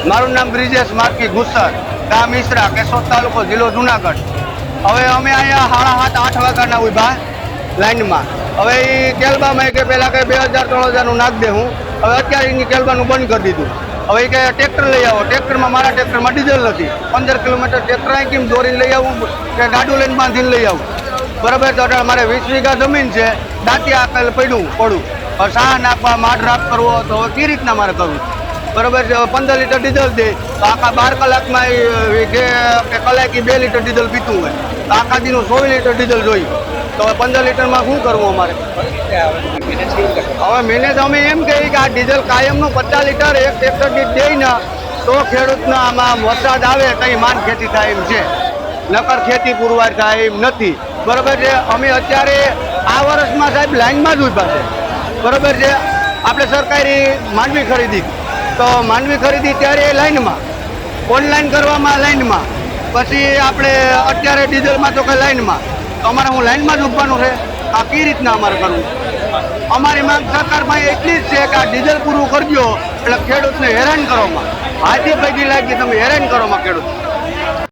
મારું નામ બ્રિજેશ માર્કી ગુસ્સર, ગામ ઈસરા, કેશોદ તાલુકો, જિલ્લો જુનાગઢ. હવે અમે અહીંયા 7:30-8 વાગ્યાના ઉભા લાઈનમાં. હવે એ કેલબામાં કે પહેલાં કે 2000-3000નું નાખ દે હું. હવે અત્યારે એની કેલબાનું બંધ કરી દીધું. હવે કે ટ્રેક્ટર લઈ આવો. ટ્રેક્ટરમાં મારા ટ્રેક્ટરમાં ડીઝલ નથી. 15 કિલોમીટર ટ્રેક્ટર અહીં કેમ દોરીને લઈ આવું કે ગાડું લઈને બાંધીને લઈ આવું? બરાબર. તો મારે 20 વીઘા જમીન છે, દાંતિયા આપેલ પડું. હવે સાહ નાખવા, માઢ રાખ કરવો તો હવે કઈ રીતના મારે કરવું? બરાબર છે. 15 લીટર ડીઝલ દે તો આખા 12 કલાકમાં કે કલાકે 2 લીટર ડીઝલ પીતું હોય તો આખા દીનું 24 લીટર ડીઝલ જોઈએ. તો હવે 15 લીટરમાં શું કરવું અમારે? હવે મેનેજ અમે એમ કહીએ કે આ ડીઝલ કાયમનું 50 લીટર એક ટ્રેક્ટર દીઠ દે ને તો ખેડૂતના આમાં વરસાદ આવે કંઈ માન ખેતી થાય એમ છે, નકર ખેતી પુરવાર થાય એમ નથી. બરાબર છે. અમે અત્યારે આ વર્ષમાં સાહેબ લાઈનમાં જ ઉભા છે. બરાબર છે. આપણે સરકારી માંડવી ખરીદી તો માંડવી ખરીદી ત્યારે લાઈનમાં, ઓનલાઈન કરવામાં લાઈનમાં, પછી આપણે અત્યારે ડીઝલમાં તો કંઈ લાઈનમાં. તો અમારે હું લાઈનમાં જ ઉભવાનું છે. આ કઈ રીતના અમારે કરવું? અમારી માંગ સરકારમાં એટલી જ છે કે આ ડીઝલ પૂરું કરજો એટલે ખેડૂતને હેરાન કરવામાં, હાથી પૈકી લાગી તમે હેરાન કરવામાં ખેડૂત.